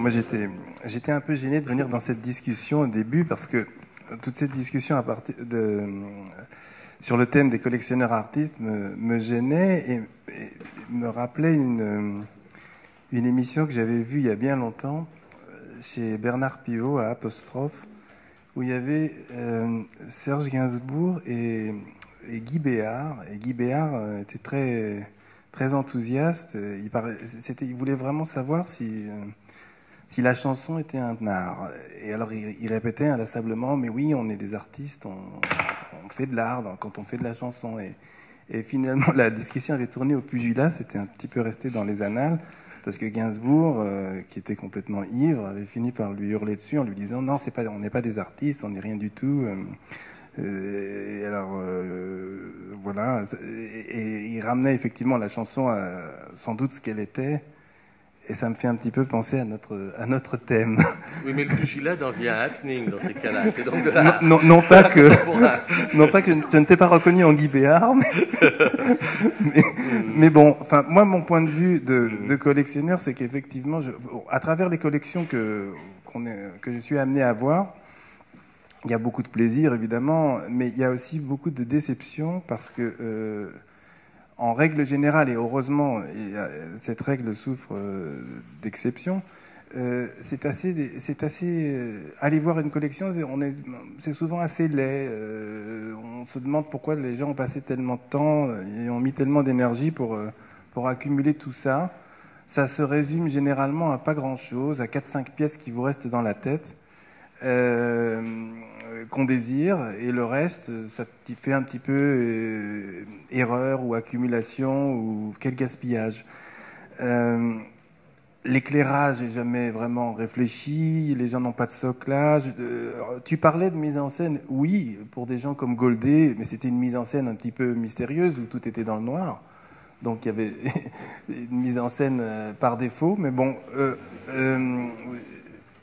moi j'étais un peu gêné de venir dans cette discussion au début parce que toute cette discussion sur le thème des collectionneurs artistes me gênait et me rappelait une émission que j'avais vue il y a bien longtemps chez Bernard Pivot à Apostrophe, où il y avait Serge Gainsbourg et Guy Béard. Et Guy Béard était très enthousiaste. Il voulait vraiment savoir si la chanson était un art. Et alors il répétait inlassablement, mais oui, on est des artistes, on fait de l'art quand on fait de la chanson. Et finalement, la discussion avait tourné au pugilat, c'était un petit peu resté dans les annales, parce que Gainsbourg, qui était complètement ivre, avait fini par lui hurler dessus en lui disant « Non, on n'est pas des artistes, on n'est rien du tout. » Et alors, voilà. Et il ramenait effectivement la chanson à sans doute ce qu'elle était. Et ça me fait un petit peu penser à notre thème. Oui, mais le pugilat devient un happening dans ces cas-là. C'est donc de la... non pas que je ne t'ai pas reconnu en Guy Béard, mais bon, enfin, moi, mon point de vue de collectionneur, c'est qu'effectivement, à travers les collections que je suis amené à voir, il y a beaucoup de plaisir, évidemment, mais il y a aussi beaucoup de déception parce que... en règle générale, et heureusement, cette règle souffre d'exception, c'est assez aller voir une collection, c'est souvent assez laid. On se demande pourquoi les gens ont passé tellement de temps et ont mis tellement d'énergie pour accumuler tout ça. Ça se résume généralement à pas grand-chose, à 4-5 pièces qui vous restent dans la tête. Qu'on désire, et le reste, ça fait un petit peu erreur ou accumulation ou quel gaspillage. L'éclairage est jamais vraiment réfléchi, les gens n'ont pas de soclage. Tu parlais de mise en scène, oui, pour des gens comme Goldé, mais c'était une mise en scène un petit peu mystérieuse où tout était dans le noir. Donc il y avait une mise en scène par défaut, mais bon...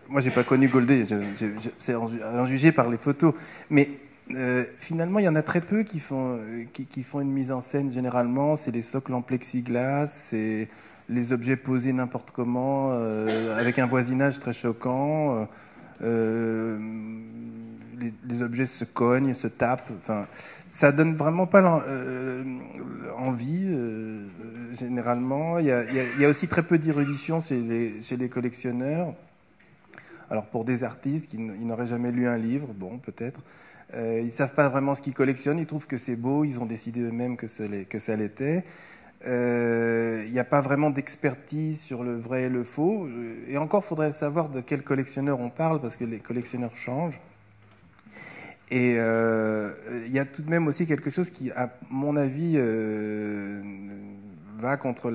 moi, j'ai pas connu Goldé, c'est en juger par les photos. Mais finalement, il y en a très peu qui font une mise en scène généralement. C'est les socles en plexiglas, c'est les objets posés n'importe comment, avec un voisinage très choquant. Les objets se cognent, se tapent. Enfin, ça donne vraiment pas envie, généralement. Il y a aussi très peu d'érudition chez les collectionneurs. Alors pour des artistes qui n'auraient jamais lu un livre, bon peut-être, ils savent pas vraiment ce qu'ils collectionnent, ils trouvent que c'est beau, ils ont décidé eux-mêmes que ça l'était. Il n'y a pas vraiment d'expertise sur le vrai et le faux. Et encore, faudrait savoir de quel collectionneur on parle, parce que les collectionneurs changent. Et il y a tout de même aussi quelque chose qui, à mon avis, va contre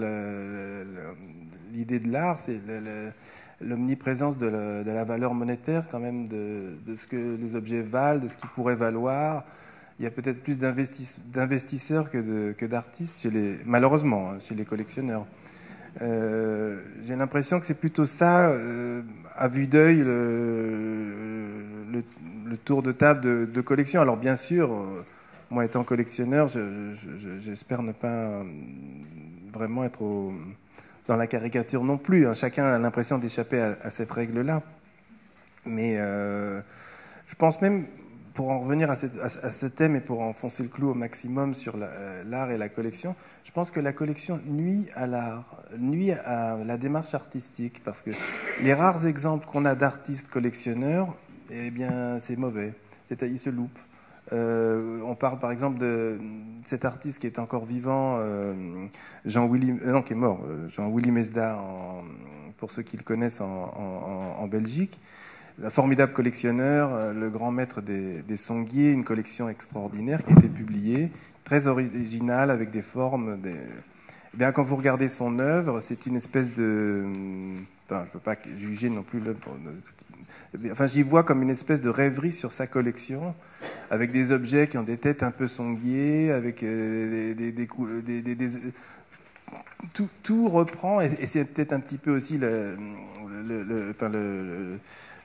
l'idée de l'art, c'est l'omniprésence de la valeur monétaire quand même, de ce que les objets valent, de ce qu'ils pourraient valoir. Il y a peut-être plus d'investisseurs que d'artistes, malheureusement, chez les collectionneurs. J'ai l'impression que c'est plutôt ça, à vue d'œil, le tour de table de collection. Alors bien sûr, moi étant collectionneur, j'espère ne pas vraiment être dans la caricature non plus. Chacun a l'impression d'échapper à cette règle-là. Mais je pense même, pour en revenir à ce thème et pour enfoncer le clou au maximum sur l'art et la collection, je pense que la collection nuit à l'art, nuit à la démarche artistique, parce que les rares exemples qu'on a d'artistes collectionneurs, eh bien, c'est mauvais. Ils se loupent. On parle par exemple de cet artiste qui est encore vivant, qui est mort, Jean-Willy Mesda, pour ceux qui le connaissent en Belgique. Un formidable collectionneur, le grand maître des songuiers, une collection extraordinaire qui a été publiée, très originale, avec des formes. Eh bien, quand vous regardez son œuvre, c'est une espèce de... Enfin, je ne peux pas juger non plus l'œuvre. Enfin, j'y vois comme une espèce de rêverie sur sa collection, avec des objets qui ont des têtes un peu songuiers, avec tout reprend, et c'est peut-être un petit peu aussi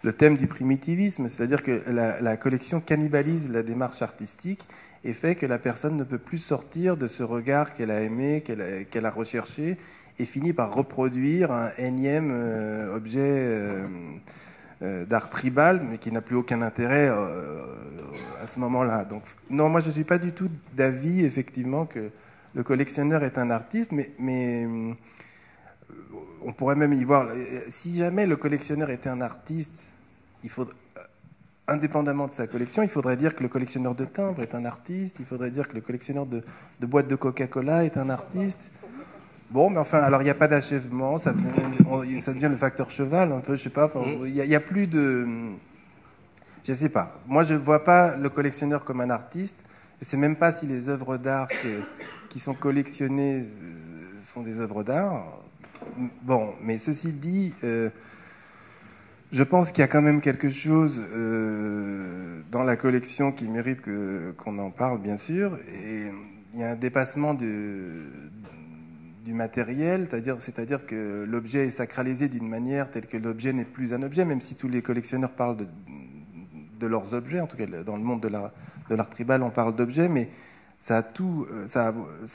le thème du primitivisme, c'est-à-dire que la collection cannibalise la démarche artistique et fait que la personne ne peut plus sortir de ce regard qu'elle a aimé, qu'elle a recherché, et finit par reproduire un énième objet d'art tribal, mais qui n'a plus aucun intérêt à ce moment-là. Donc, non, moi je ne suis pas du tout d'avis, effectivement, que le collectionneur est un artiste, mais on pourrait même y voir, si jamais le collectionneur était un artiste, il faudrait, indépendamment de sa collection, il faudrait dire que le collectionneur de timbres est un artiste, il faudrait dire que le collectionneur de boîtes de Coca-Cola est un artiste. Bon, mais enfin, alors il n'y a pas d'achèvement, ça devient le facteur cheval, un peu, je sais pas, il n'y a plus de... Je sais pas. Moi, je ne vois pas le collectionneur comme un artiste. Je ne sais même pas si les œuvres d'art qui sont collectionnées sont des œuvres d'art. Bon, mais ceci dit, je pense qu'il y a quand même quelque chose dans la collection qui mérite qu'on en parle, bien sûr. Et il y a un dépassement du matériel, c'est-à-dire que l'objet est sacralisé d'une manière telle que l'objet n'est plus un objet, même si tous les collectionneurs parlent de leurs objets. En tout cas, dans le monde de l'art tribal, on parle d'objets, mais ça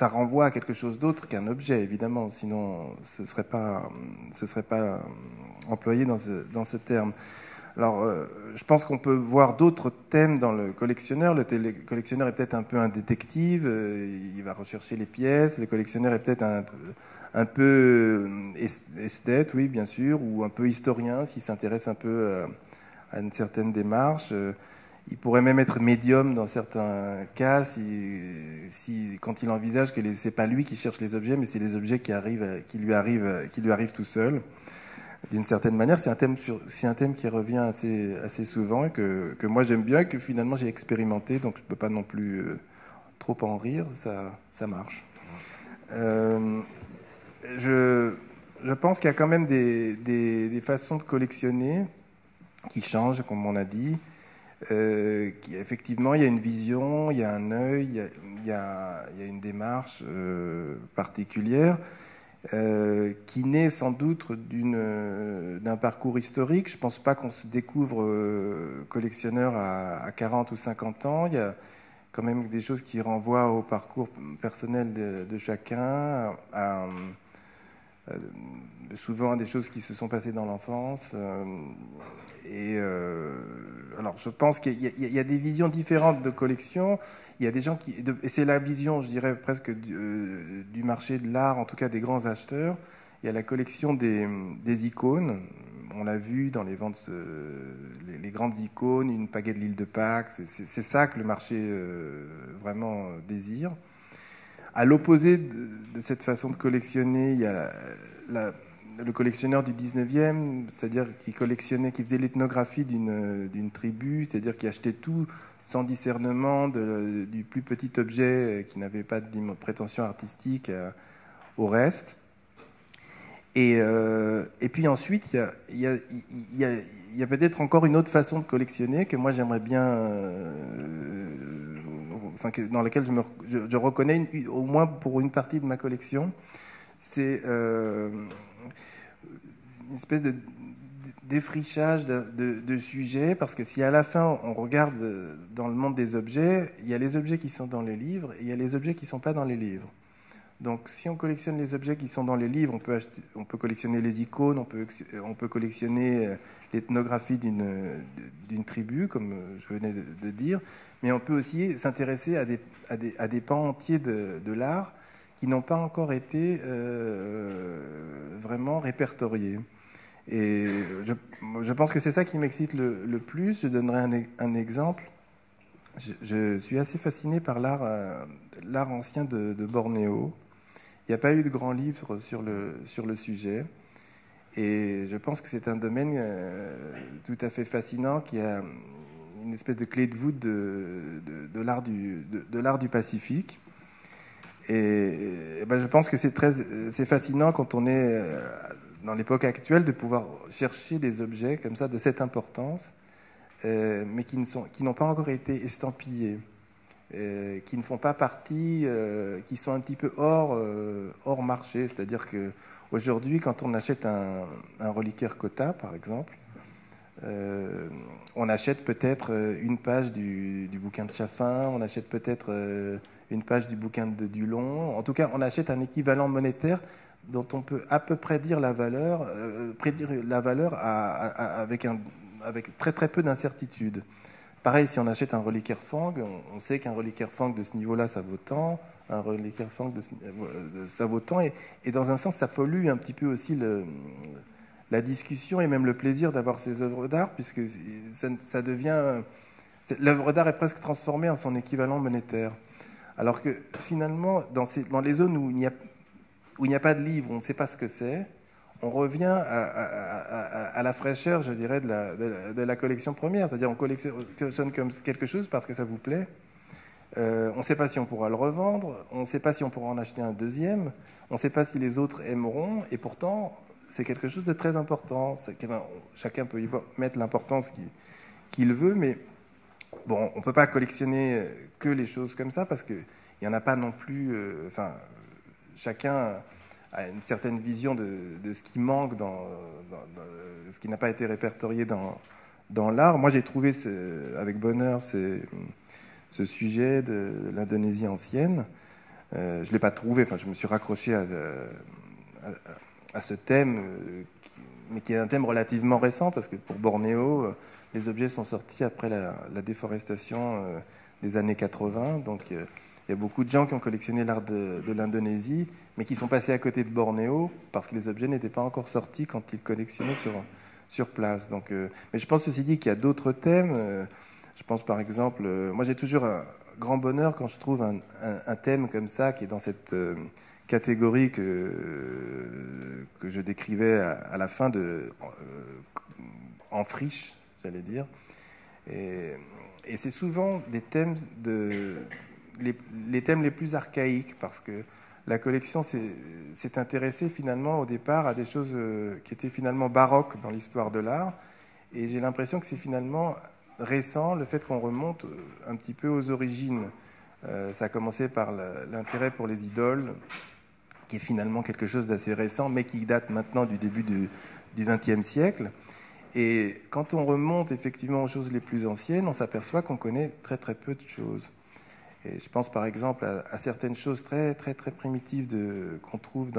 renvoie à quelque chose d'autre qu'un objet, évidemment. Sinon, ce serait pas employé dans ce terme. Alors, je pense qu'on peut voir d'autres thèmes dans le collectionneur. Le collectionneur est peut-être un peu un détective. Il va rechercher les pièces. Le collectionneur est peut-être un peu esthète, oui, bien sûr, ou un peu historien, s'il s'intéresse un peu à une certaine démarche. Il pourrait même être médium dans certains cas, quand il envisage que c'est pas lui qui cherche les objets, mais c'est les objets qui lui arrivent tout seul. D'une certaine manière, c'est un thème qui revient assez souvent et que moi j'aime bien et que finalement j'ai expérimenté, donc je peux pas non plus trop en rire, ça marche. Je pense qu'il y a quand même des façons de collectionner qui changent, comme on a dit. Effectivement, il y a une vision, il y a un œil, il y a une démarche particulière qui naît sans doute d'un parcours historique. Je ne pense pas qu'on se découvre collectionneur à 40 ou 50 ans. Il y a quand même des choses qui renvoient au parcours personnel de chacun, souvent à des choses qui se sont passées dans l'enfance. Alors, je pense qu'il y a des visions différentes de collection. Il y a des gens et c'est la vision, je dirais, presque du marché de l'art, en tout cas des grands acheteurs. Il y a la collection des icônes. On l'a vu dans les ventes, les grandes icônes, une pagaie de l'île de Pâques. C'est ça que le marché vraiment désire. À l'opposé de cette façon de collectionner, il y a le collectionneur du 19e, c'est-à-dire qui faisait l'ethnographie d'une tribu, c'est-à-dire qui achetait tout sans discernement, du plus petit objet qui n'avait pas de prétention artistique au reste. Et puis ensuite, il y a peut-être encore une autre façon de collectionner que moi j'aimerais bien, dans laquelle je reconnais au moins pour une partie de ma collection. C'est une espèce de défrichage de sujets, parce que si à la fin on regarde dans le monde des objets, il y a les objets qui sont dans les livres et il y a les objets qui ne sont pas dans les livres. Donc si on collectionne les objets qui sont dans les livres, on peut collectionner les icônes, on peut collectionner l'ethnographie d'une tribu, comme je venais de dire, mais on peut aussi s'intéresser à des pans entiers de l'art qui n'ont pas encore été vraiment répertoriés. Et je pense que c'est ça qui m'excite le plus. Je donnerai un exemple. Je suis assez fasciné par l'art ancien de Bornéo. Il n'y a pas eu de grand livre sur le sujet. Et je pense que c'est un domaine tout à fait fascinant qui a une espèce de clé de voûte de l'art du Pacifique. Et je pense que c'est fascinant quand on est dans l'époque actuelle de pouvoir chercher des objets comme ça de cette importance, mais qui n'ont pas encore été estampillés, qui ne font pas partie, qui sont un petit peu hors marché. C'est-à-dire que aujourd'hui, quand on achète un reliquaire Cotta, par exemple, on achète peut-être une page du bouquin de Chaffin, on achète peut-être une page du bouquin de Dulon. En tout cas, on achète un équivalent monétaire dont on peut à peu près dire prédire la valeur avec très très peu d'incertitude. Pareil, si on achète un reliquaire Fang, on sait qu'un reliquaire Fang de ce niveau-là, ça vaut tant, un reliquaire Fang ça vaut tant, et dans un sens, ça pollue un petit peu aussi la discussion et même le plaisir d'avoir ces œuvres d'art, puisque ça devient... L'œuvre d'art est presque transformée en son équivalent monétaire. Alors que finalement, dans les zones où il n'y a pas de livre, on ne sait pas ce que c'est, on revient à la fraîcheur, je dirais, de la collection première. C'est-à-dire on collectionne comme quelque chose parce que ça vous plaît. On ne sait pas si on pourra le revendre, on ne sait pas si on pourra en acheter un deuxième, on ne sait pas si les autres aimeront, et pourtant, c'est quelque chose de très important. Chacun peut y mettre l'importance qu'il veut, mais bon, on ne peut pas collectionner que les choses comme ça, parce qu'il n'y en a pas non plus... chacun a une certaine vision de ce qui manque, dans ce qui n'a pas été répertorié dans l'art. Moi, j'ai trouvé avec bonheur ce sujet de l'Indonésie ancienne. Je ne l'ai pas trouvé, je me suis raccroché à ce thème, mais qui est un thème relativement récent, parce que pour Bornéo, les objets sont sortis après la déforestation des années 80. Donc, il y a beaucoup de gens qui ont collectionné l'art de l'Indonésie, mais qui sont passés à côté de Bornéo parce que les objets n'étaient pas encore sortis quand ils collectionnaient sur place. Donc, mais je pense ceci dit qu'il y a d'autres thèmes. Je pense par exemple, moi j'ai toujours un grand bonheur quand je trouve un thème comme ça qui est dans cette catégorie que je décrivais à la fin en friche, j'allais dire. Et c'est souvent des thèmes les thèmes les plus archaïques, parce que la collection s'est intéressée finalement au départ à des choses qui étaient finalement baroques dans l'histoire de l'art, et j'ai l'impression que c'est finalement récent le fait qu'on remonte un petit peu aux origines. Ça a commencé par l'intérêt pour les idoles, qui est finalement quelque chose d'assez récent, mais qui date maintenant du début du XXe siècle. Et quand on remonte effectivement aux choses les plus anciennes, on s'aperçoit qu'on connaît très très peu de choses. Et je pense par exemple à certaines choses très très très primitives qu'on trouve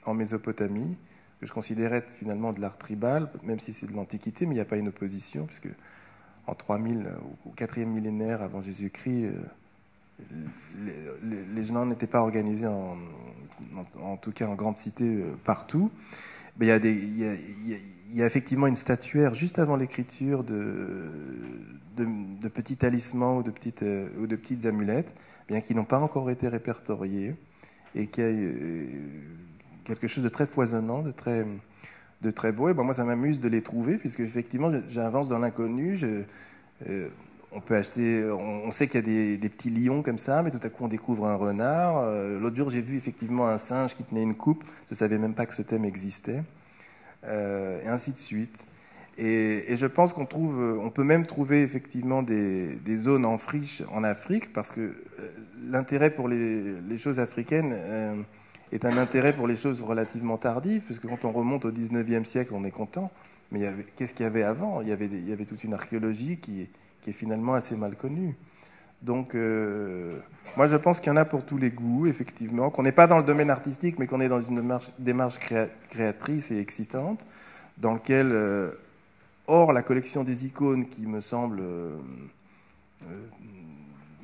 en Mésopotamie, que je considérais finalement de l'art tribal, même si c'est de l'Antiquité, mais il n'y a pas une opposition, puisque en 3000 ou 4e millénaire avant Jésus-Christ, les gens n'étaient pas organisés en tout cas en grande cité partout. Mais il y a effectivement une statuaire juste avant l'écriture de petits talismans ou de petites amulettes, bien qui n'ont pas encore été répertoriés, et qui a quelque chose de très foisonnant, de très beau. Et moi, ça m'amuse de les trouver, puisque effectivement, j'avance dans l'inconnu. On peut acheter, on sait qu'il y a des petits lions comme ça, mais tout à coup on découvre un renard. L'autre jour, j'ai vu effectivement un singe qui tenait une coupe. Je ne savais même pas que ce thème existait. Et ainsi de suite. Et je pense on peut même trouver effectivement des zones en friche en Afrique, parce que l'intérêt pour les choses africaines est un intérêt pour les choses relativement tardives, parce que quand on remonte au 19e siècle, on est content. Mais qu'est-ce qu'il y avait avant ? Il y avait toute une archéologie qui est finalement assez mal connue. Donc, moi, je pense qu'il y en a pour tous les goûts, effectivement, qu'on n'est pas dans le domaine artistique, mais qu'on est dans une démarche créatrice et excitante, dans lequel, hors la collection des icônes, qui me semble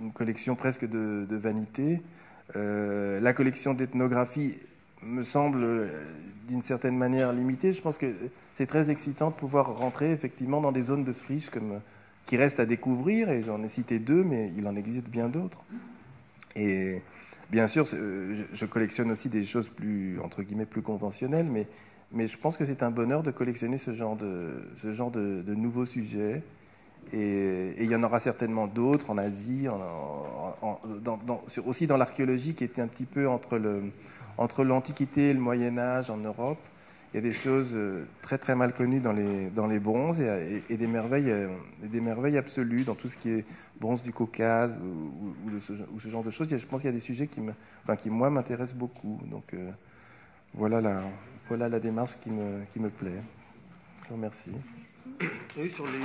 une collection presque de vanité, la collection d'ethnographie me semble, d'une certaine manière, limitée. Je pense que c'est très excitant de pouvoir rentrer, effectivement, dans des zones de friche qui restent à découvrir, et j'en ai cité 2, mais il en existe bien d'autres. Et bien sûr, je collectionne aussi des choses entre guillemets, plus conventionnelles, mais je pense que c'est un bonheur de collectionner ce genre de nouveaux sujets. Et il y en aura certainement d'autres en Asie, aussi dans l'archéologie, qui était un petit peu entre l'Antiquité et le Moyen-Âge en Europe. Il y a des choses très très mal connues dans les bronzes, et des merveilles absolues dans tout ce qui est bronze du Caucase ou ce genre de choses. Je pense qu'il y a des sujets qui moi m'intéressent beaucoup. Donc voilà la démarche qui me plaît. Je vous remercie. Oui, sur les...